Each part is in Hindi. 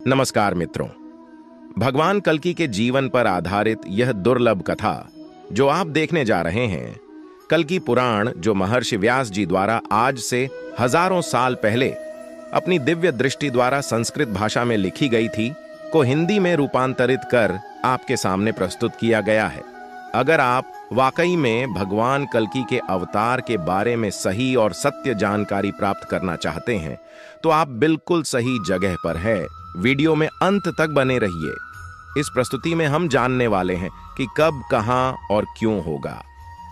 नमस्कार मित्रों। भगवान कल्कि के जीवन पर आधारित यह दुर्लभ कथा जो आप देखने जा रहे हैं, कल्कि पुराण, जो महर्षि व्यास जी द्वारा आज से हजारों साल पहले अपनी दिव्य दृष्टि द्वारा संस्कृत भाषा में लिखी गई थी, को हिंदी में रूपांतरित कर आपके सामने प्रस्तुत किया गया है। अगर आप वाकई में भगवान कल्कि के अवतार के बारे में सही और सत्य जानकारी प्राप्त करना चाहते हैं तो आप बिल्कुल सही जगह पर हैं। वीडियो में अंत तक बने रहिए। इस प्रस्तुति में हम जानने वाले हैं कि कब, कहां और क्यों होगा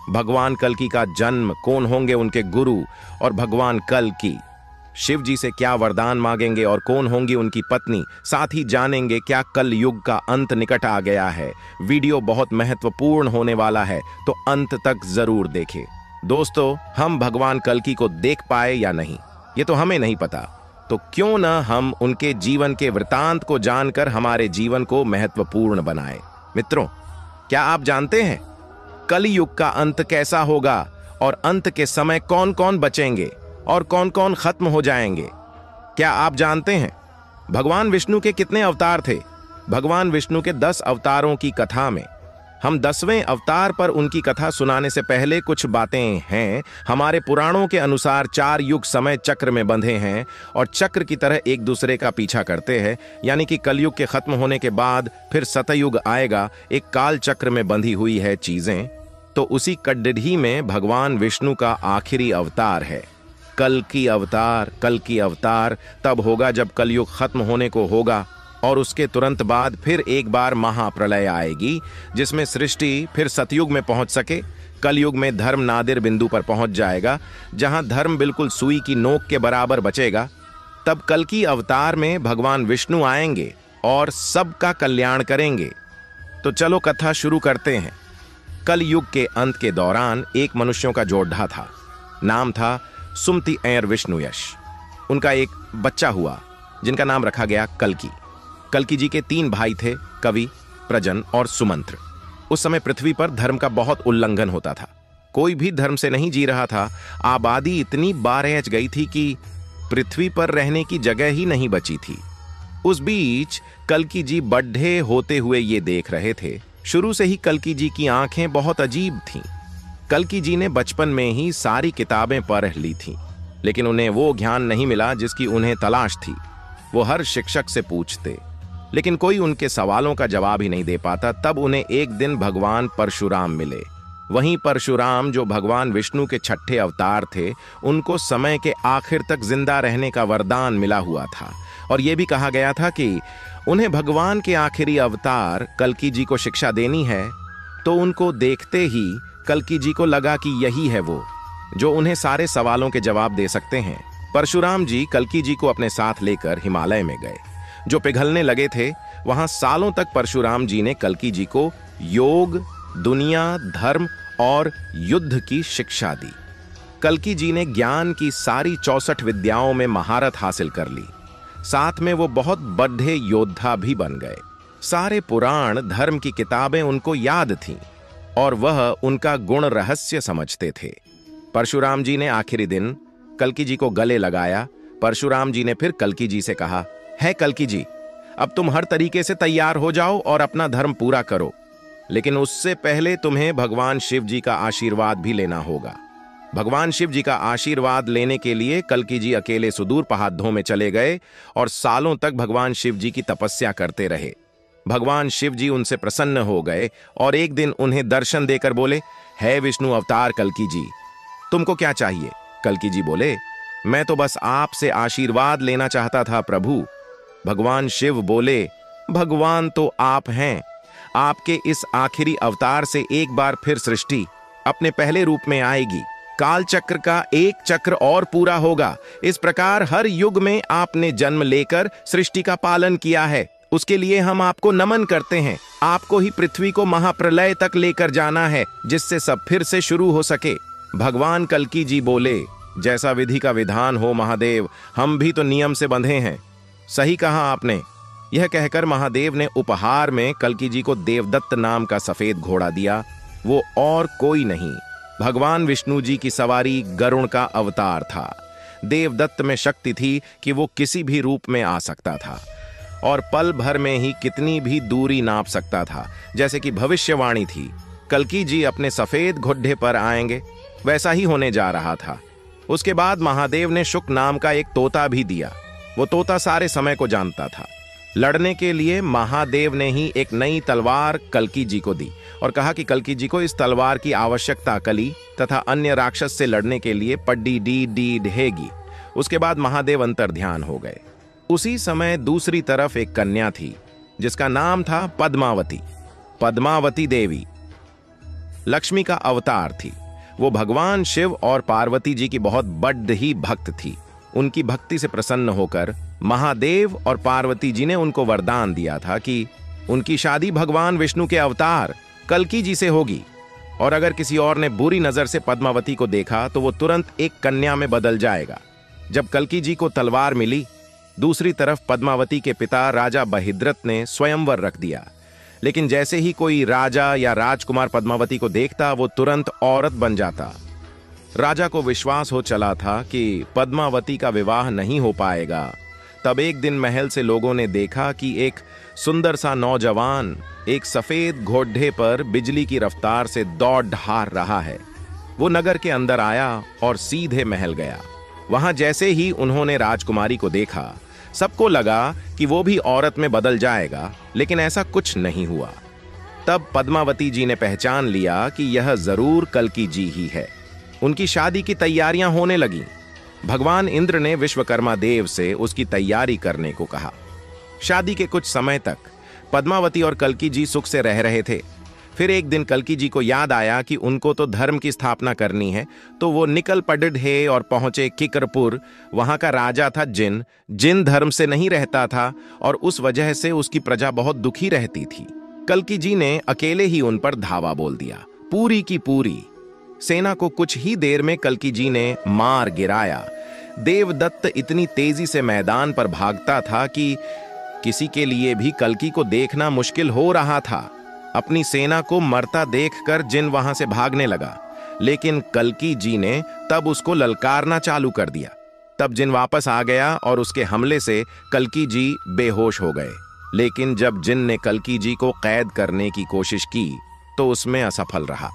भगवान कल्कि का जन्म, कौन होंगे उनके गुरु, और भगवान कल्कि शिव जी से क्या वरदान मांगेंगे और कौन होंगी उनकी पत्नी। साथ ही जानेंगे क्या कल युग का अंत निकट आ गया है। वीडियो बहुत महत्वपूर्ण होने वाला है, तो अंत तक जरूर देखें। दोस्तों, हम भगवान कल्कि को देख पाए या नहीं ये तो हमें नहीं पता, तो क्यों न हम उनके जीवन के वृतांत को जानकर हमारे जीवन को महत्वपूर्ण बनाएं। मित्रों, क्या आप जानते हैं कलयुग का अंत कैसा होगा और अंत के समय कौन कौन बचेंगे और कौन कौन खत्म हो जाएंगे? क्या आप जानते हैं भगवान विष्णु के कितने अवतार थे? भगवान विष्णु के 10 अवतारों की कथा में हम 10वें अवतार पर उनकी कथा सुनाने से पहले कुछ बातें हैं। हमारे पुराणों के अनुसार 4 युग समय चक्र में बंधे हैं और चक्र की तरह एक दूसरे का पीछा करते हैं, यानी कि कलयुग के खत्म होने के बाद फिर सतयुग आएगा। एक काल चक्र में बंधी हुई है चीजें। तो उसी कड़िढ़ी में भगवान विष्णु का आखिरी अवतार है कल्कि अवतार। कल्कि अवतार तब होगा जब कलयुग खत्म होने को होगा और उसके तुरंत बाद फिर एक बार महाप्रलय आएगी, जिसमें सृष्टि फिर सतयुग में पहुंच सके। कलयुग में धर्म नादिर बिंदु पर पहुंच जाएगा, जहां धर्म बिल्कुल सुई की नोक के बराबर बचेगा। तब कल्कि अवतार में भगवान विष्णु आएंगे और सबका कल्याण करेंगे। तो चलो कथा शुरू करते हैं। कलयुग के अंत के दौरान एक मनुष्यों का जोड़ा था। नाम था सुमति ऐर विष्णुयश। उनका एक बच्चा हुआ जिनका नाम रखा गया कल्कि। कल्कि जी के 3 भाई थे, कवि, प्रजन और सुमंत्र। उस समय पृथ्वी पर धर्म का बहुत उल्लंघन होता था। कोई भी धर्म से नहीं जी रहा था। आबादी इतनी बारहच गई थी कि पृथ्वी पर रहने की जगह ही नहीं बची थी। उस बीच कल्कि जी बड्ढे होते हुए ये देख रहे थे। शुरू से ही कल्कि जी की आंखें बहुत अजीब थीं। कल्कि जी ने बचपन में ही सारी किताबें पढ़ ली थीं, लेकिन उन्हें वो ज्ञान नहीं मिला जिसकी उन्हें तलाश थी। वो हर शिक्षक से पूछते, लेकिन कोई उनके सवालों का जवाब ही नहीं दे पाता। तब उन्हें एक दिन भगवान परशुराम मिले। वहीं परशुराम, जो भगवान विष्णु के 6ठे अवतार थे, उनको समय के आखिर तक जिंदा रहने का वरदान मिला हुआ था। और यह भी कहा गया था कि उन्हें भगवान के आखिरी अवतार कल्कि जी को शिक्षा देनी है। तो उनको देखते ही कल्कि जी को लगा कि यही है वो जो उन्हें सारे सवालों के जवाब दे सकते हैं। परशुराम जी कल्कि जी को अपने साथ लेकर हिमालय में गए। जो पिघलने लगे थे, वहां सालों तक परशुराम जी ने कल्कि जी को योग, दुनिया, धर्म और युद्ध की शिक्षा दी। कल्कि जी ने ज्ञान की सारी 64 विद्याओं में महारत हासिल कर ली। साथ में वो बहुत बड़े योद्धा भी बन गए। सारे पुराण, धर्म की किताबें उनको याद थीं और वह उनका गुण रहस्य समझते थे। परशुराम जी ने आखिरी दिन कल्कि जी को गले लगाया। परशुराम जी ने फिर कल्कि जी से कहा, है कल्कि जी, अब तुम हर तरीके से तैयार हो जाओ और अपना धर्म पूरा करो, लेकिन उससे पहले तुम्हें भगवान शिव जी का आशीर्वाद भी लेना होगा। भगवान शिव जी का आशीर्वाद लेने के लिए कल्कि जी अकेले सुदूर पहाड़ों में चले गए और सालों तक भगवान शिव जी की तपस्या करते रहे। भगवान शिव जी उनसे प्रसन्न हो गए और एक दिन उन्हें दर्शन देकर बोले, है विष्णु अवतार कल्कि जी, तुमको क्या चाहिए? कल्कि जी बोले, मैं तो बस आपसे आशीर्वाद लेना चाहता था प्रभु। भगवान शिव बोले, भगवान तो आप हैं। आपके इस आखिरी अवतार से एक बार फिर सृष्टि अपने पहले रूप में आएगी। काल चक्र का एक चक्र और पूरा होगा। इस प्रकार हर युग में आपने जन्म लेकर सृष्टि का पालन किया है, उसके लिए हम आपको नमन करते हैं। आपको ही पृथ्वी को महाप्रलय तक लेकर जाना है, जिससे सब फिर से शुरू हो सके। भगवान कल्कि जी बोले, जैसा विधि का विधान हो महादेव, हम भी तो नियम से बंधे हैं। सही कहा आपने। यह कहकर महादेव ने उपहार में कल्कि जी को देवदत्त नाम का सफेद घोड़ा दिया। वो और कोई नहीं, भगवान विष्णु जी की सवारी गरुड़ का अवतार था। देवदत्त में शक्ति थी कि वो किसी भी रूप में आ सकता था। और पल भर में ही कितनी भी दूरी नाप सकता था। जैसे कि भविष्यवाणी थी, कल्की जी अपने सफेद घोड़े पर आएंगे, वैसा ही होने जा रहा था। उसके बाद महादेव ने शुक नाम का एक तोता भी दिया। वो तोता सारे समय को जानता था। लड़ने के लिए महादेव ने ही एक नई तलवार कल्की जी को दी और कहा कि कल्की जी को इस तलवार की आवश्यकता कली तथा अन्य राक्षस से लड़ने के लिए पड्डी डी डी ढेगी। उसके बाद महादेव अंतर्ध्यान हो गए। उसी समय दूसरी तरफ एक कन्या थी जिसका नाम था पद्मावती। पद्मावती देवी लक्ष्मी का अवतार थी। वो भगवान शिव और पार्वती जी की बहुत बड़ ही भक्त थी। उनकी भक्ति से प्रसन्न होकर महादेव और पार्वती जी ने उनको वरदान दिया था कि उनकी शादी भगवान विष्णु के अवतार कल्की जी से होगी, और अगर किसी और ने बुरी नजर से पद्मावती को देखा तो वो तुरंत एक कन्या में बदल जाएगा। जब कल्की जी को तलवार मिली, दूसरी तरफ पद्मावती के पिता राजा बहिद्रथ ने स्वयंवर रख दिया। लेकिन जैसे ही कोई राजा या राजकुमार पद्मावती को देखता, वो तुरंत औरत बन जाता। राजा को विश्वास हो चला था कि पद्मावती का विवाह नहीं हो पाएगा। तब एक दिन महल से लोगों ने देखा कि एक सुंदर सा नौजवान एक सफेद घोड़े पर बिजली की रफ्तार से दौड़ ढार रहा है। वो नगर के अंदर आया और सीधे महल गया। वहां जैसे ही उन्होंने राजकुमारी को देखा, सबको लगा कि वो भी औरत में बदल जाएगा, लेकिन ऐसा कुछ नहीं हुआ। तब पद्मावती जी ने पहचान लिया कि यह जरूर कल्की जी ही है। उनकी शादी की तैयारियां होने लगीं। भगवान इंद्र ने विश्वकर्मा देव से उसकी तैयारी करने को कहा। शादी के कुछ समय तक पद्मावती और कल्की जी सुख से रह रहे थे। फिर एक दिन कल्की जी को याद आया कि उनको तो धर्म की स्थापना करनी है, तो वो निकल पड़े और पहुंचे किकरपुर। वहां का राजा था जिन। जिन धर्म से नहीं रहता था और उस वजह से उसकी प्रजा बहुत दुखी रहती थी। कल्की जी ने अकेले ही उन पर धावा बोल दिया। पूरी की पूरी सेना को कुछ ही देर में कल्की जी ने मार गिराया। देवदत्त इतनी तेजी से मैदान पर भागता था कि किसी के लिए भी कल्की को देखना मुश्किल हो रहा था। अपनी सेना को मरता देखकर जिन वहां से भागने लगा, लेकिन कल्की जी ने तब उसको ललकारना चालू कर दिया। तब जिन वापस आ गया और उसके हमले से कल्की जी बेहोश हो गए। लेकिन जब जिन ने कल्की जी को कैद करने की कोशिश की तो उसमें असफल रहा।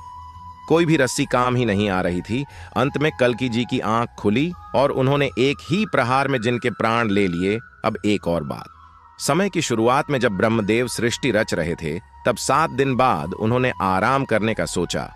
कोई भी रस्सी काम ही नहीं आ रही थी। अंत में कल्की जी की आंख खुली और उन्होंने एक ही प्रहार में जिन के प्राण ले लिए। अब एक और बात, समय की शुरुआत में जब ब्रह्मदेव सृष्टि रच रहे थे, तब 7 दिन बाद उन्होंने आराम करने का सोचा।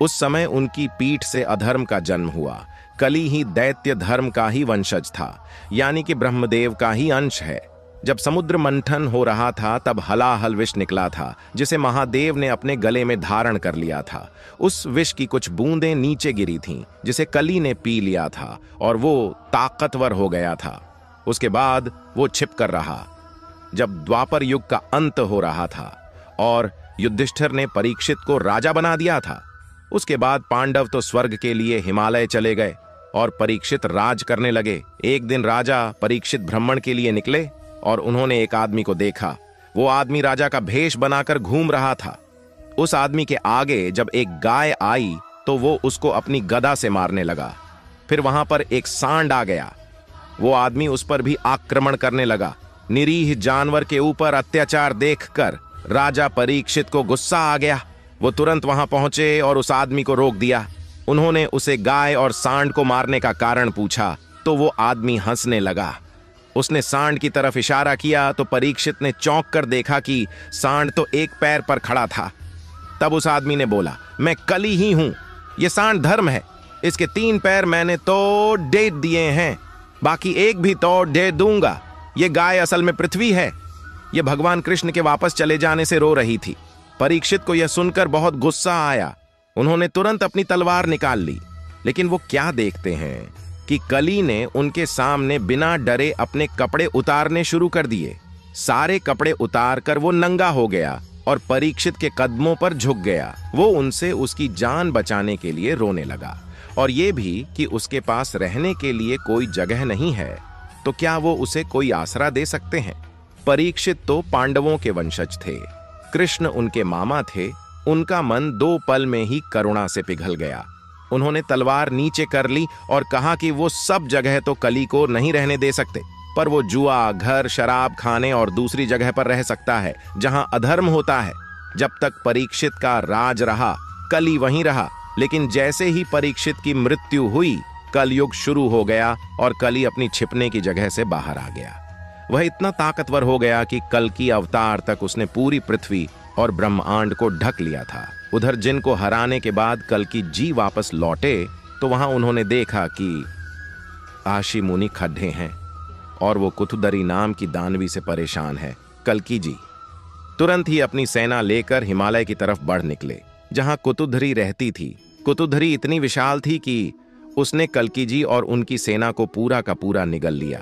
उस समय उनकी पीठ से अधर्म का जन्म हुआ। कली ही दैत्य धर्म का ही वंशज था, यानी कि ब्रह्मदेव का ही अंश है। जब समुद्र मंथन हो रहा था, तब हलाहल विष निकला था, जिसे महादेव ने अपने गले में धारण कर लिया था। उस विष की कुछ बूंदें नीचे गिरी थीं, जिसे कली ने पी लिया था और वो ताकतवर हो गया था। उसके बाद वो छिप कर रहा। जब द्वापर युग का अंत हो रहा था और युधिष्ठिर ने परीक्षित को राजा बना दिया था, उसके बाद पांडव तो स्वर्ग के लिए हिमालय चले गए और परीक्षित राज करने लगे। एक दिन राजा परीक्षित भ्रमण के लिए निकले और उन्होंने एक आदमी को देखा। वो आदमी राजा का भेष बनाकर घूम रहा था। उस आदमी के आगे जब एक गाय आई तो वो उसको अपनी गदा से मारने लगा। फिर वहां पर एक सांड आ गया। वो आदमी उस पर भी आक्रमण करने लगा। निरीह जानवर के ऊपर अत्याचार देखकर राजा परीक्षित को गुस्सा आ गया। वो तुरंत वहां पहुंचे और उस आदमी को रोक दिया। उन्होंने उसे गाय और सांड को मारने का कारण पूछा तो वो आदमी हंसने लगा। उसने सांड की तरफ इशारा किया तो परीक्षित ने चौंक कर देखा कि सांड तो एक पैर पर खड़ा था। तब उस आदमी ने बोला, मैं कली ही हूं, ये सांड धर्म है, इसके 3 पैर मैंने तो दे दिए हैं, बाकी एक भी तोड़ दे दूंगा। ये गाय असल में पृथ्वी है। ये भगवान कृष्ण के वापस चले जाने से रो रही थी। परीक्षित को यह सुनकर बहुत गुस्सा आया। उन्होंने तुरंत अपनी तलवार निकाल ली। लेकिन वो क्या देखते हैं कि कली ने उनके सामने बिना डरे अपने कपड़े उतारने शुरू कर दिए। सारे कपड़े उतारकर वो नंगा हो गया और परीक्षित के कदमों पर झुक गया। वो उनसे उसकी जान बचाने के लिए रोने लगा और ये भी कि उसके पास रहने के लिए कोई जगह नहीं है, तो क्या वो उसे कोई आसरा दे सकते हैं। परीक्षित तो पांडवों के वंशज थे, कृष्ण उनके मामा थे। उनका मन 2 पल में ही करुणा से पिघल गया। उन्होंने तलवार नीचे कर ली और कहा कि वो सब जगह तो कली को नहीं रहने दे सकते। पर वो जुआ, घर, शराब खाने और दूसरी जगह पर रह सकता है जहां अधर्म होता है। जब तक परीक्षित का राज रहा, कली वहीं रहा। लेकिन जैसे ही परीक्षित की मृत्यु हुई, कलयुग शुरू हो गया और कली अपनी छिपने की जगह से बाहर आ गया। वह इतना ताकतवर हो गया कि कल्कि अवतार तक उसने पूरी पृथ्वी और ब्रह्मांड को ढक लिया था। उधर जिनको हराने के बाद कल्कि जी वापस लौटे तो वहां उन्होंने देखा कि आशी मुनि खड्डे हैं और वो कुथुदरी नाम की दानवी से परेशान है। कल्कि जी तुरंत ही अपनी सेना लेकर हिमालय की तरफ बढ़ निकले, जहां कुतुधरी रहती थी। कुतुधरी इतनी विशाल थी कि उसने कल्कि जी और उनकी सेना को पूरा का पूरा निगल लिया।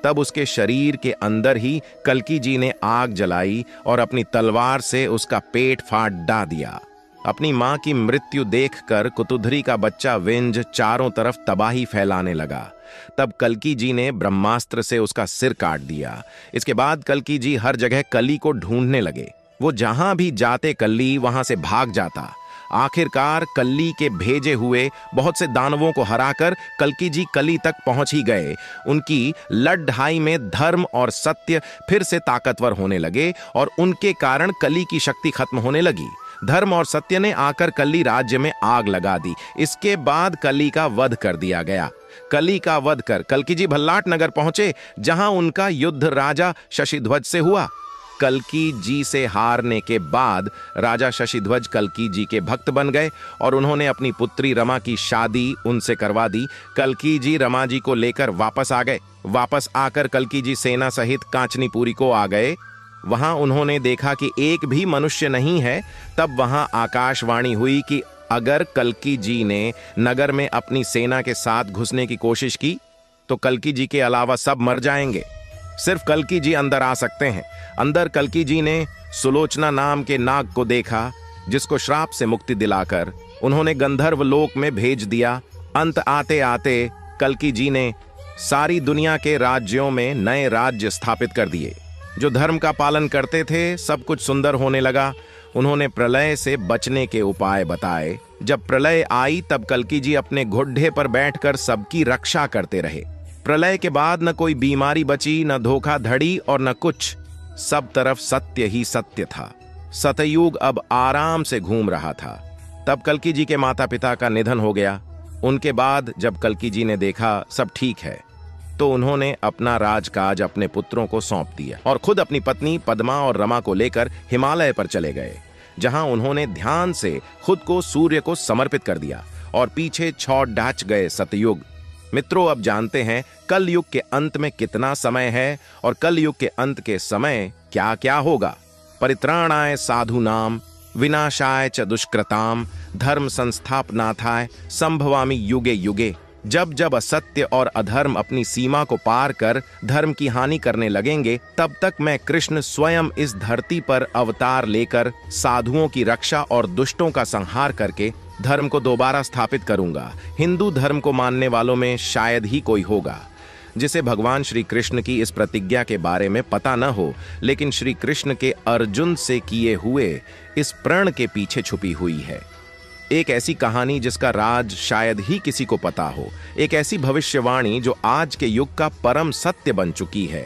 तब उसके शरीर के अंदर ही कल्कि जी ने आग जलाई और अपनी तलवार से उसका पेट फाड़ डाल दिया। अपनी मां की मृत्यु देखकर कुतुधरी का बच्चा विंज चारों तरफ तबाही फैलाने लगा। तब कल्कि जी ने ब्रह्मास्त्र से उसका सिर काट दिया। इसके बाद कल्कि जी हर जगह कली को ढूंढने लगे। वो जहां भी जाते कल्ली वहां से भाग जाता। आखिरकार कल्ली के भेजे हुए बहुत से दानवों को हराकर कल्कि जी कली तक पहुंच ही गए। उनकी लड़ाई में धर्म और सत्य फिर से ताकतवर होने लगे और उनके कारण कली की शक्ति खत्म होने लगी। धर्म और सत्य ने आकर कल्ली राज्य में आग लगा दी। इसके बाद कली का वध कर दिया गया। कली का वध कर कल्कि जी भल्लाट नगर पहुंचे, जहां उनका युद्ध राजा शशिध्वज से हुआ। कल्कि जी से हारने के बाद राजा शशिध्वज कल्कि जी के भक्त बन गए और उन्होंने अपनी पुत्री रमा की शादी उनसे करवा दी। कल्कि जी रमा जी को लेकर वापस आ गए। वापस आकर कल्कि जी सेना सहित कांचनीपुरी को आ गए। वहां उन्होंने देखा कि एक भी मनुष्य नहीं है। तब वहां आकाशवाणी हुई कि अगर कल्कि जी ने नगर में अपनी सेना के साथ घुसने की कोशिश की तो कल्कि जी के अलावा सब मर जाएंगे। सिर्फ कल्कि जी अंदर आ सकते हैं। अंदर कल्कि जी ने सुलोचना नाम के नाग को देखा, जिसको श्राप से मुक्ति दिलाकर उन्होंने गंधर्व लोक में भेज दिया। अंत आते आते कल्कि जी ने सारी दुनिया के राज्यों में नए राज्य स्थापित कर दिए। जो धर्म का पालन करते थे, सब कुछ सुंदर होने लगा। उन्होंने प्रलय से बचने के उपाय बताए। जब प्रलय आई तब कल्कि जी अपने घुड्डे पर बैठकर सबकी रक्षा करते रहे। प्रलय के बाद न कोई बीमारी बची, न धोखाधड़ी और न कुछ। सब तरफ सत्य ही सत्य था। सतयुग अब आराम से घूम रहा था। तब कल्कि जी के माता पिता का निधन हो गया। उनके बाद जब कल्कि जी ने देखा सब ठीक है, तो उन्होंने अपना राजकाज अपने पुत्रों को सौंप दिया और खुद अपनी पत्नी पद्मा और रमा को लेकर हिमालय पर चले गए, जहां उन्होंने ध्यान से खुद को सूर्य को समर्पित कर दिया और पीछे छौड़ डाच गए सतयुग। मित्रों, अब जानते हैं कल युग के अंत में कितना समय है और कल युग के अंत के समय क्या क्या होगा। परित्राणाय साधूनाम विनाशाय च दुष्कृताम धर्म संस्थापनार्थाय संभवामि युगे युगे। जब जब असत्य और अधर्म अपनी सीमा को पार कर धर्म की हानि करने लगेंगे, तब तक मैं कृष्ण स्वयं इस धरती पर अवतार लेकर साधुओं की रक्षा और दुष्टों का संहार करके धर्म को दोबारा स्थापित करूंगा। हिंदू धर्म को मानने वालों में शायद ही कोई होगा जिसे भगवान श्री कृष्ण की इस प्रतिज्ञा के बारे में पता न हो, लेकिन श्री कृष्ण के अर्जुन से किए हुए इस प्रण के पीछे छुपी हुई है एक ऐसी कहानी जिसका राज शायद ही किसी को पता हो। एक ऐसी भविष्यवाणी जो आज के युग का परम सत्य बन चुकी है।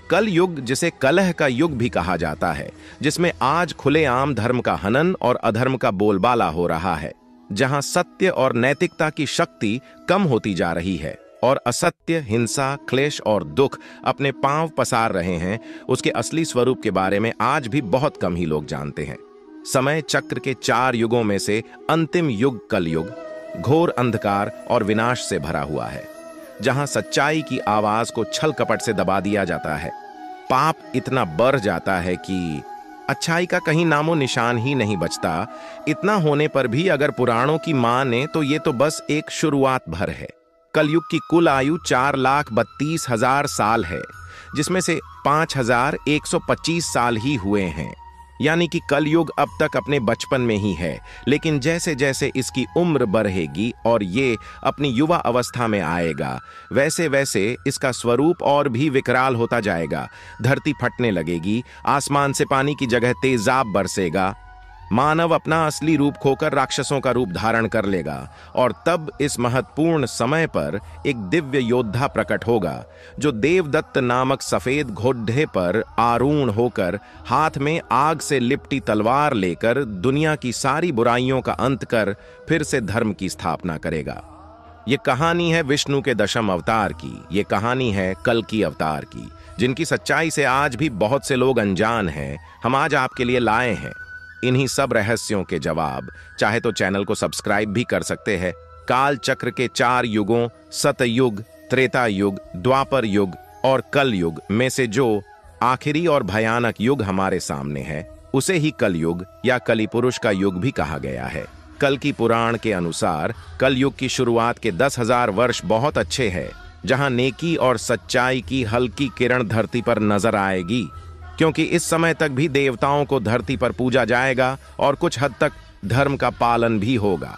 कल युग, जिसे कलह का युग भी कहा जाता है, जिसमें आज खुलेआम धर्म का हनन और अधर्म का बोलबाला हो रहा है, जहां सत्य और नैतिकता की शक्ति कम होती जा रही है और असत्य, हिंसा, क्लेश और दुख अपने पांव पसार रहे हैं, उसके असली स्वरूप के बारे में आज भी बहुत कम ही लोग जानते हैं। समय चक्र के 4 युगों में से अंतिम युग कलयुग घोर अंधकार और विनाश से भरा हुआ है, जहां सच्चाई की आवाज को छल कपट से दबा दिया जाता है। पाप इतना बढ़ जाता है कि अच्छाई का कहीं नामो निशान ही नहीं बचता। इतना होने पर भी अगर पुराणों की माने तो ये तो बस एक शुरुआत भर है। कलयुग की कुल आयु 4,32,000 साल है, जिसमें से 5,125 साल ही हुए हैं। यानी कि कलयुग अब तक अपने बचपन में ही है, लेकिन जैसे जैसे इसकी उम्र बढ़ेगी और ये अपनी युवा अवस्था में आएगा, वैसे वैसे इसका स्वरूप और भी विकराल होता जाएगा। धरती फटने लगेगी, आसमान से पानी की जगह तेजाब बरसेगा, मानव अपना असली रूप खोकर राक्षसों का रूप धारण कर लेगा और तब इस महत्वपूर्ण समय पर एक दिव्य योद्धा प्रकट होगा जो देवदत्त नामक सफेद घोड़े पर आरूढ़ होकर हाथ में आग से लिपटी तलवार लेकर दुनिया की सारी बुराइयों का अंत कर फिर से धर्म की स्थापना करेगा। ये कहानी है विष्णु के दशम अवतार की। ये कहानी है कल्कि अवतार की, जिनकी सच्चाई से आज भी बहुत से लोग अनजान हैं। हम आज आपके लिए लाए हैं इन्हीं सब रहस्यों के जवाब। चाहे तो चैनल को सब्सक्राइब भी कर सकते हैं। काल चक्र के 4 युगों सतयुग, त्रेता युग, द्वापर युग और कल युग में से जो आखिरी और भयानक युग हमारे सामने है उसे ही कलयुग या कलि पुरुष का युग भी कहा गया है। कल्कि पुराण के अनुसार कलयुग की शुरुआत के 10,000 वर्ष बहुत अच्छे हैं, जहां नेकी और सच्चाई की हल्की किरण धरती पर नजर आएगी, क्योंकि इस समय तक भी देवताओं को धरती पर पूजा जाएगा और कुछ हद तक धर्म का पालन भी होगा।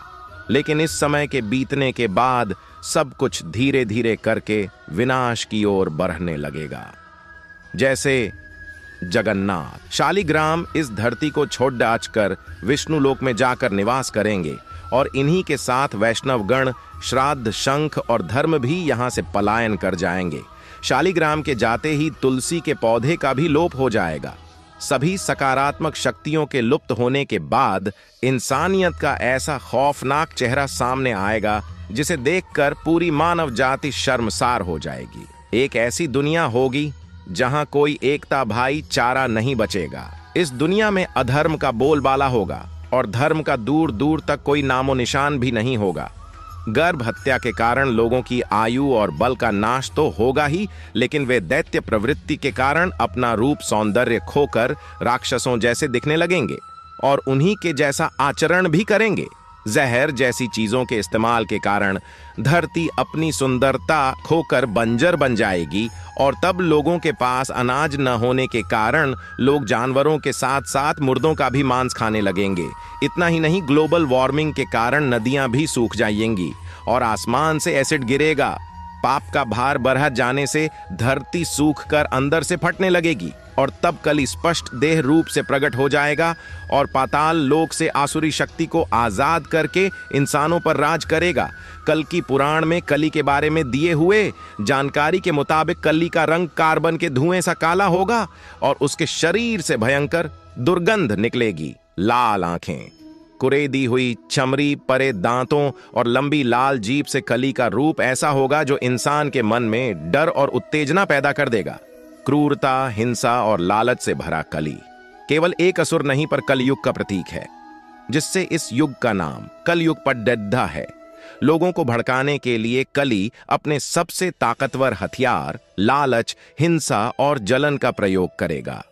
लेकिन इस समय के बीतने के बाद सब कुछ धीरे धीरे करके विनाश की ओर बढ़ने लगेगा। जैसे जगन्नाथ शालिग्राम इस धरती को छोड़ डाच कर विष्णु लोक में जाकर निवास करेंगे और इन्हीं के साथ वैष्णव गण, श्राद्ध, शंख और धर्म भी यहां से पलायन कर जाएंगे। शालिग्राम के जाते ही तुलसी के पौधे का भी लोप हो जाएगा। सभी सकारात्मक शक्तियों के लुप्त होने के बाद इंसानियत का ऐसा खौफनाक चेहरा सामने आएगा जिसे देखकर पूरी मानव जाति शर्मसार हो जाएगी। एक ऐसी दुनिया होगी जहां कोई एकता भाईचारा नहीं बचेगा। इस दुनिया में अधर्म का बोलबाला होगा और धर्म का दूर दूर तक कोई नामो निशान भी नहीं होगा। गर्भ हत्या के कारण लोगों की आयु और बल का नाश तो होगा ही, लेकिन वे दैत्य प्रवृत्ति के कारण अपना रूप सौंदर्य खोकर राक्षसों जैसे दिखने लगेंगे और उन्हीं के जैसा आचरण भी करेंगे। जहर जैसी चीजों के इस्तेमाल के कारण धरती अपनी सुंदरता खोकर बंजर बन जाएगी और तब लोगों के पास अनाज न होने के कारण लोग जानवरों के साथ साथ मुर्दों का भी मांस खाने लगेंगे। इतना ही नहीं, ग्लोबल वार्मिंग के कारण नदियां भी सूख जाएंगी और आसमान से एसिड गिरेगा। पाप का भार बढ़ जाने से धरती सूख कर अंदर से फटने लगेगी और तब कलि स्पष्ट देह रूप से प्रकट हो जाएगा और पाताल लोक से आसुरी शक्ति को आजाद करके इंसानों पर राज करेगा। कल्कि पुराण में कलि के बारे में दिए हुए जानकारी के मुताबिक कलि का रंग कार्बन के धुएं सा काला होगा और उसके शरीर से भयंकर दुर्गंध निकलेगी। लाल आंखें, कुरेदी हुई चमड़ी, परे दांतों और लंबी लाल जीभ से कलि का रूप ऐसा होगा जो इंसान के मन में डर और उत्तेजना पैदा कर देगा। क्रूरता, हिंसा और लालच से भरा कलि केवल एक असुर नहीं पर कलयुग का प्रतीक है, जिससे इस युग का नाम कलयुग पड्डा है। लोगों को भड़काने के लिए कलि अपने सबसे ताकतवर हथियार लालच, हिंसा और जलन का प्रयोग करेगा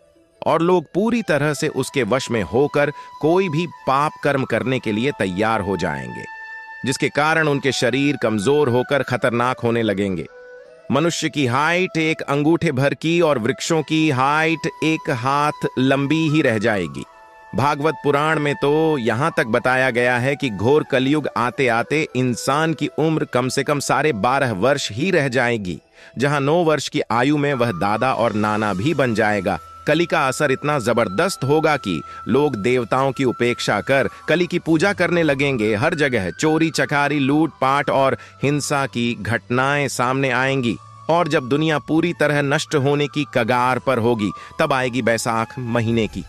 और लोग पूरी तरह से उसके वश में होकर कोई भी पाप कर्म करने के लिए तैयार हो जाएंगे, जिसके कारण उनके शरीर कमजोर होकर खतरनाक होने लगेंगे। मनुष्य की हाइट एक अंगूठे भर की और वृक्षों की हाइट एक हाथ लंबी ही रह जाएगी। भागवत पुराण में तो यहां तक बताया गया है कि घोर कलयुग आते आते इंसान की उम्र कम से कम 12.5 वर्ष ही रह जाएगी, जहां 9 वर्ष की आयु में वह दादा और नाना भी बन जाएगा। कलि का असर इतना जबरदस्त होगा कि लोग देवताओं की उपेक्षा कर कलि की पूजा करने लगेंगे। हर जगह चोरी चकारी, लूट पाट और हिंसा की घटनाएं सामने आएंगी और जब दुनिया पूरी तरह नष्ट होने की कगार पर होगी तब आएगी बैसाख महीने की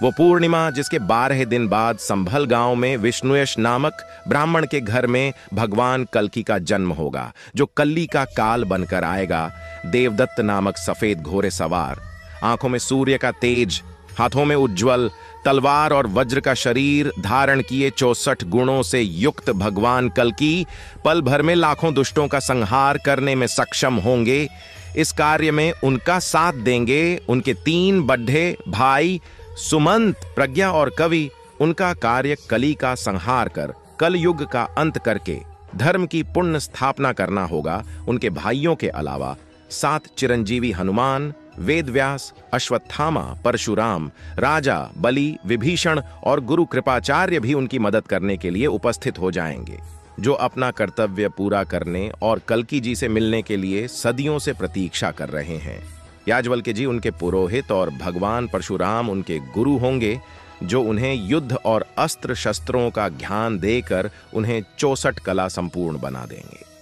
वो पूर्णिमा, जिसके 12 दिन बाद संभल गांव में विष्णुयश नामक ब्राह्मण के घर में भगवान कल्कि का जन्म होगा, जो कल्ली का काल बनकर आएगा। देवदत्त नामक सफेद घोड़े सवार, आंखों में सूर्य का तेज, हाथों में उज्जवल तलवार और वज्र का शरीर धारण किए 64 गुणों से युक्त भगवान कल्कि पल भर में लाखों दुष्टों का संहार करने में सक्षम होंगे। इस कार्य में उनका साथ देंगे उनके 3 बड्ढे भाई सुमंत, प्रज्ञा और कवि। उनका कार्य कलि का संहार कर कल युग का अंत करके धर्म की पुण्य स्थापना करना होगा। उनके भाइयों के अलावा 7 चिरंजीवी हनुमान, वेदव्यास, अश्वत्थामा, परशुराम, राजा बलि, विभीषण और गुरु कृपाचार्य भी उनकी मदद करने के लिए उपस्थित हो जाएंगे, जो अपना कर्तव्य पूरा करने और कल्कि जी से मिलने के लिए सदियों से प्रतीक्षा कर रहे हैं। याज्वल्क्य जी उनके पुरोहित और भगवान परशुराम उनके गुरु होंगे। जो उन्हें युद्ध और अस्त्र शस्त्रों का ज्ञान देकर उन्हें 64 कला संपूर्ण बना देंगे।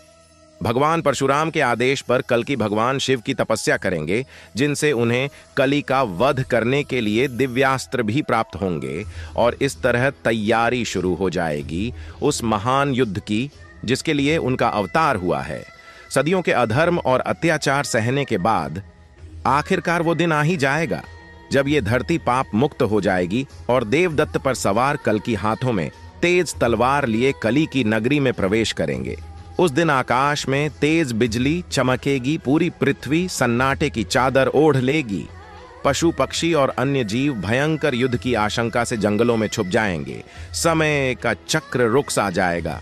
भगवान परशुराम के आदेश पर कल्कि भगवान शिव की तपस्या करेंगे, जिनसे उन्हें कली का वध करने के लिए दिव्यास्त्र भी प्राप्त होंगे, और इस तरह तैयारी शुरू हो जाएगी उस महान युद्ध की जिसके लिए उनका अवतार हुआ है। सदियों के अधर्म और अत्याचार सहने के बाद आखिरकार वो दिन आ ही जाएगा जब ये धरती पाप मुक्त हो जाएगी और देवदत्त पर सवार कल्कि हाथों में तेज तलवार लिए कली की नगरी में प्रवेश करेंगे। उस दिन आकाश में तेज बिजली चमकेगी, पूरी पृथ्वी सन्नाटे की चादर ओढ़ लेगी। पशु पक्षी और अन्य जीव भयंकर युद्ध की आशंका से जंगलों में छुप जाएंगे। समय का चक्र रुक सा जाएगा।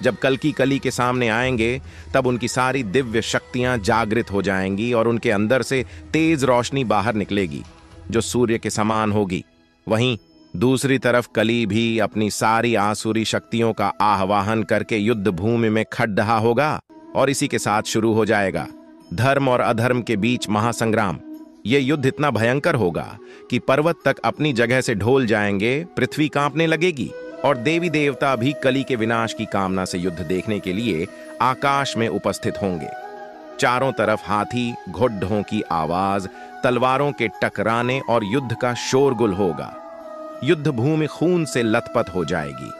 जब कल्कि कली के सामने आएंगे तब उनकी सारी दिव्य शक्तियां जागृत हो जाएंगी और उनके अंदर से तेज रोशनी बाहर निकलेगी जो सूर्य के समान होगी। वहीं दूसरी तरफ कली भी अपनी सारी आसुरी शक्तियों का आह्वान करके युद्ध भूमि में खड़ा होगा और इसी के साथ शुरू हो जाएगा धर्म और अधर्म के बीच महासंग्राम। यह युद्ध इतना भयंकर होगा कि पर्वत तक अपनी जगह से ढोल जाएंगे, पृथ्वी कांपने लगेगी और देवी देवता भी कली के विनाश की कामना से युद्ध देखने के लिए आकाश में उपस्थित होंगे। चारों तरफ हाथी घोड़ों की आवाज, तलवारों के टकराने और युद्ध का शोरगुल होगा। युद्ध भूमि खून से लथपथ हो जाएगी।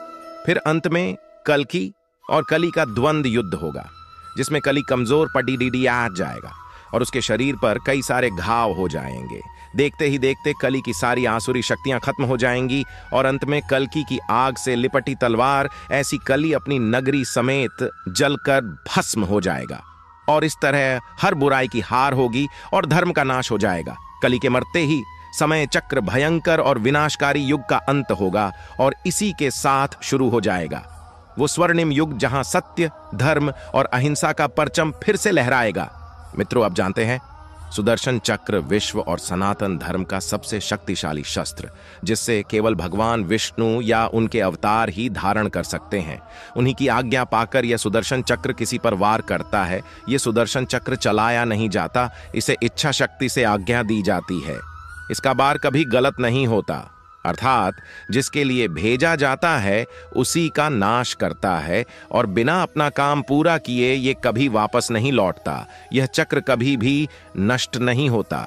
फिर अंत में कल्कि और कली का द्वंद्व युद्ध होगा, जिसमें कली कमजोर पड़ीडिया जाएगा और उसके शरीर पर कई सारे घाव हो जाएंगे। देखते ही देखते कली की सारी आसुरी शक्तियां खत्म हो जाएंगी और अंत में कल्कि की आग से लिपटी तलवार ऐसी कली अपनी नगरी समेत जलकर भस्म हो जाएगा। और इस तरह हर बुराई की हार होगी और धर्म का नाश हो जाएगा। कली के मरते ही समय चक्र भयंकर और विनाशकारी युग का अंत होगा और इसी के साथ शुरू हो जाएगा वो स्वर्णिम युग जहां सत्य, धर्म और अहिंसा का परचम फिर से लहराएगा। मित्रों, अब जानते हैं सुदर्शन चक्र विश्व और सनातन धर्म का सबसे शक्तिशाली शस्त्र, जिससे केवल भगवान विष्णु या उनके अवतार ही धारण कर सकते हैं। उन्हीं की आज्ञा पाकर यह सुदर्शन चक्र किसी पर वार करता है। यह सुदर्शन चक्र चलाया नहीं जाता, इसे इच्छा शक्ति से आज्ञा दी जाती है। इसका वार कभी गलत नहीं होता, अर्थात जिसके लिए भेजा जाता है उसी का नाश करता है और बिना अपना काम पूरा किए ये कभी वापस नहीं लौटता। यह चक्र कभी भी नष्ट नहीं होता।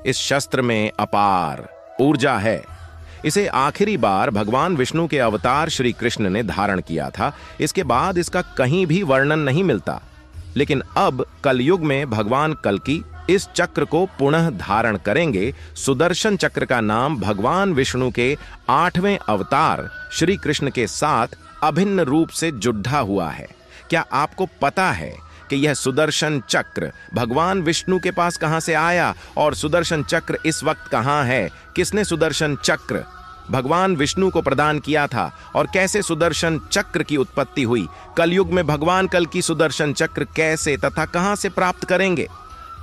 इस शस्त्र में अपार ऊर्जा है। इसे आखिरी बार भगवान विष्णु के अवतार श्री कृष्ण ने धारण किया था। इसके बाद इसका कहीं भी वर्णन नहीं मिलता। लेकिन अब कलयुग में भगवान कल्कि इस चक्र को पुनः धारण करेंगे। सुदर्शन चक्र का नाम भगवान विष्णु के 8वें अवतार श्री कृष्ण के साथ अभिन्न रूप से जुड़ा हुआ है। क्या आपको पता है कि यह सुदर्शन चक्र भगवान विष्णु के पास कहां से आया और सुदर्शन चक्र इस वक्त कहां है? किसने सुदर्शन चक्र भगवान विष्णु को प्रदान किया था और कैसे सुदर्शन चक्र की उत्पत्ति हुई? कलयुग में भगवान कल्कि सुदर्शन चक्र कैसे तथा कहां से प्राप्त करेंगे?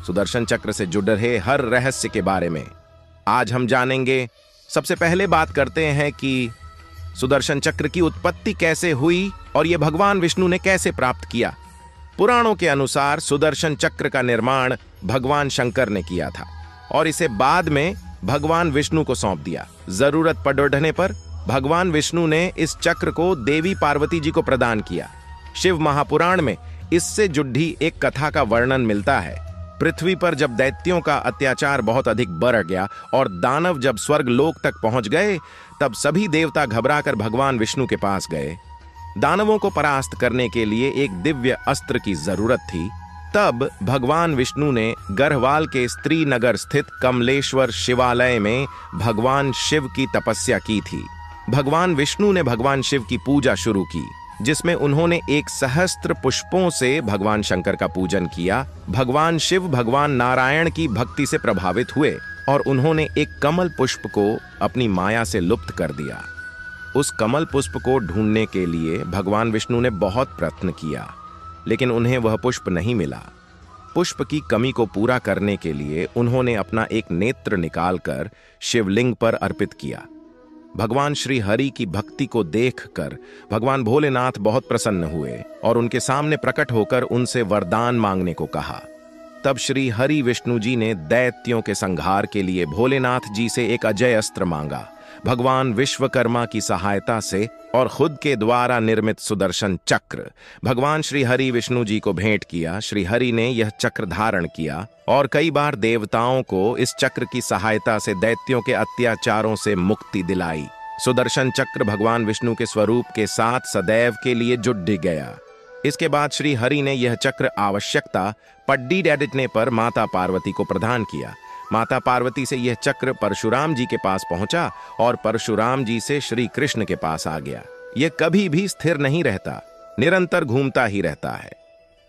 सुदर्शन चक्र से जुड़ रहे हर रहस्य के बारे में आज हम जानेंगे। सबसे पहले बात करते हैं कि सुदर्शन चक्र की उत्पत्ति कैसे हुई और यह भगवान विष्णु ने कैसे प्राप्त किया। पुराणों के अनुसार सुदर्शन चक्र का निर्माण भगवान शंकर ने किया था और इसे बाद में भगवान विष्णु को सौंप दिया। जरूरत पड़ने पर भगवान विष्णु ने इस चक्र को देवी पार्वती जी को प्रदान किया। शिव महापुराण में इससे जुड़ी एक कथा का वर्णन मिलता है। पृथ्वी पर जब दैत्यों का अत्याचार बहुत अधिक बढ़ गया और दानव जब स्वर्ग लोक तक पहुंच गए, तब सभी देवता घबराकर भगवान विष्णु के पास गए। दानवों को परास्त करने के लिए एक दिव्य अस्त्र की जरूरत थी। तब भगवान विष्णु ने गढ़वाल के स्त्री नगर स्थित कमलेश्वर शिवालय में भगवान शिव की तपस्या की थी। भगवान विष्णु ने भगवान शिव की पूजा शुरू की, जिसमें उन्होंने एक सहस्त्र पुष्पों से भगवान शंकर का पूजन किया। भगवान शिव भगवान नारायण की भक्ति से प्रभावित हुए और उन्होंने एक कमल पुष्प को अपनी माया से लुप्त कर दिया। उस कमल पुष्प को ढूंढने के लिए भगवान विष्णु ने बहुत प्रयत्न किया, लेकिन उन्हें वह पुष्प नहीं मिला। पुष्प की कमी को पूरा करने के लिए उन्होंने अपना एक नेत्र निकालकर शिवलिंग पर अर्पित किया। भगवान श्री हरि की भक्ति को देखकर भगवान भोलेनाथ बहुत प्रसन्न हुए और उनके सामने प्रकट होकर उनसे वरदान मांगने को कहा। तब श्री हरि विष्णु जी ने दैत्यों के संहार के लिए भोलेनाथ जी से एक अजय अस्त्र मांगा। भगवान विश्वकर्मा की सहायता से और खुद के द्वारा निर्मित सुदर्शन चक्र भगवान श्री हरि विष्णु जी को भेंट किया। श्री हरि ने यह चक्र धारण किया और कई बार देवताओं को इस चक्र की सहायता से दैत्यों के अत्याचारों से मुक्ति दिलाई। सुदर्शन चक्र भगवान विष्णु के स्वरूप के साथ सदैव के लिए जुड़ गया। इसके बाद श्री हरि ने यह चक्र आवश्यकता पड्डी डैडिटने पर माता पार्वती को प्रदान किया। माता पार्वती से यह चक्र परशुराम जी के पास पहुंचा और परशुराम जी से श्री कृष्ण के पास आ गया। यह कभी भी स्थिर नहीं रहता, निरंतर घूमता ही रहता है।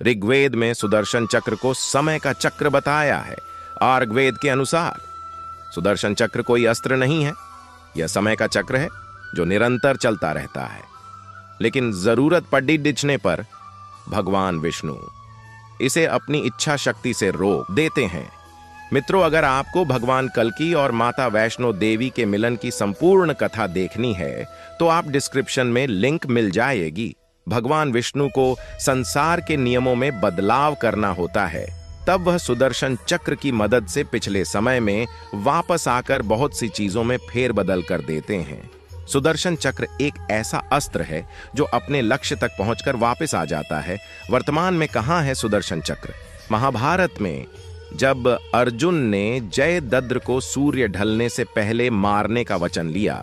ऋग्वेद में सुदर्शन चक्र को समय का चक्र बताया है। आर्गवेद के अनुसार सुदर्शन चक्र कोई अस्त्र नहीं है, यह समय का चक्र है जो निरंतर चलता रहता है। लेकिन जरूरत पड्डी डिचने पर भगवान विष्णु इसे अपनी इच्छा शक्ति से रोक देते हैं। मित्रों, अगर आपको भगवान कल्की और माता वैष्णो देवी के मिलन की संपूर्ण कथा देखनी है तो आप डिस्क्रिप्शन में लिंक मिल जाएगी। भगवान विष्णु को संसार के नियमों में बदलाव करना होता है, तब वह सुदर्शन चक्र की मदद से पिछले समय में वापस आकर बहुत सी चीजों में फेरबदल कर देते हैं। सुदर्शन चक्र एक ऐसा अस्त्र है जो अपने लक्ष्य तक पहुंचकर वापस आ जाता है। वर्तमान में कहां है सुदर्शन चक्र? महाभारत में जब अर्जुन ने जयद्रथ को सूर्य ढलने से पहले मारने का वचन लिया,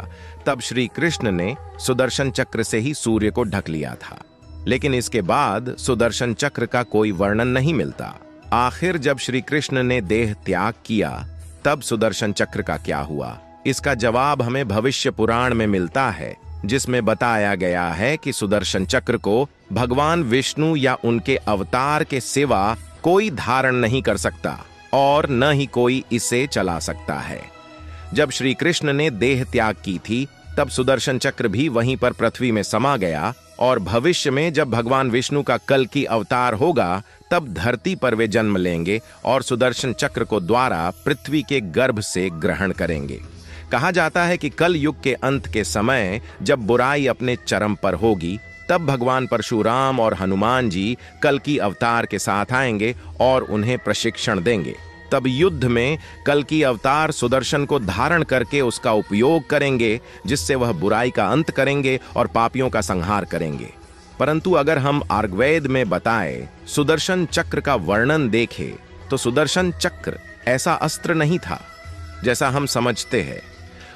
तब श्री कृष्ण ने सुदर्शन चक्र से ही सूर्य को ढक लिया था। लेकिन इसके बाद सुदर्शन चक्र का कोई वर्णन नहीं मिलता। आखिर जब श्री कृष्ण ने देह त्याग किया, तब सुदर्शन चक्र का क्या हुआ? इसका जवाब हमें भविष्य पुराण में मिलता है, जिसमें बताया गया है कि सुदर्शन चक्र को भगवान विष्णु या उनके अवतार के सिवा कोई धारण नहीं कर सकता और न ही कोई इसे चला सकता है। जब श्री कृष्ण ने देह त्याग की थी, तब सुदर्शन चक्र भी वहीं पर पृथ्वी में समा गया और भविष्य में जब भगवान विष्णु का कल्की अवतार होगा, तब धरती पर वे जन्म लेंगे और सुदर्शन चक्र को द्वारा पृथ्वी के गर्भ से ग्रहण करेंगे। कहा जाता है कि कल युग के अंत के समय जब बुराई अपने चरम पर होगी, तब भगवान परशुराम और हनुमान जी कल्की अवतार के साथ आएंगे और उन्हें प्रशिक्षण देंगे। तब युद्ध में कल्की अवतार सुदर्शन को धारण करके उसका उपयोग करेंगे, जिससे वह बुराई का अंत करेंगे और पापियों का संहार करेंगे। परंतु अगर हम आर्गवेद में बताए सुदर्शन चक्र का वर्णन देखें, तो सुदर्शन चक्र ऐसा अस्त्र नहीं था जैसा हम समझते हैं।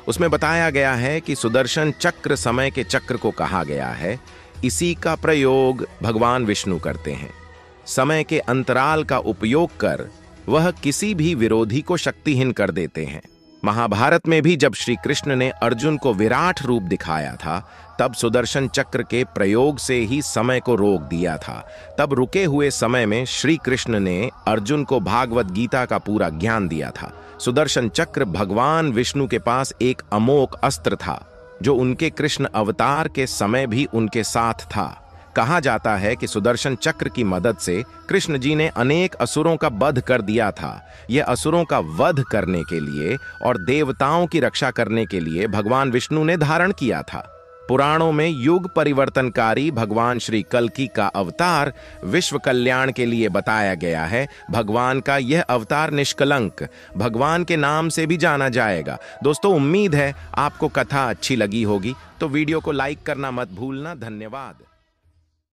उसमें बताया गया है कि सुदर्शन चक्र समय के चक्र को कहा गया है। इसी का प्रयोग भगवान विष्णु करते हैं। समय के अंतराल का उपयोग कर वह किसी भी विरोधी को शक्तिहीन कर देते हैं। महाभारत में भी जब श्री कृष्ण ने अर्जुन को विराट रूप दिखाया था, तब सुदर्शन चक्र के प्रयोग से ही समय को रोक दिया था। तब रुके हुए समय में श्री कृष्ण ने अर्जुन को भागवत गीता का पूरा ज्ञान दिया था। सुदर्शन चक्र भगवान विष्णु के पास एक अमोघ अस्त्र था, जो उनके कृष्ण अवतार के समय भी उनके साथ था। कहा जाता है कि सुदर्शन चक्र की मदद से कृष्ण जी ने अनेक असुरों का वध कर दिया था। यह असुरों का वध करने के लिए और देवताओं की रक्षा करने के लिए भगवान विष्णु ने धारण किया था। पुराणों में युग परिवर्तनकारी भगवान श्री कल्की का अवतार विश्व कल्याण के लिए बताया गया है। भगवान का यह अवतार निष्कलंक भगवान के नाम से भी जाना जाएगा। दोस्तों, उम्मीद है आपको कथा अच्छी लगी होगी, तो वीडियो को लाइक करना मत भूलना। धन्यवाद।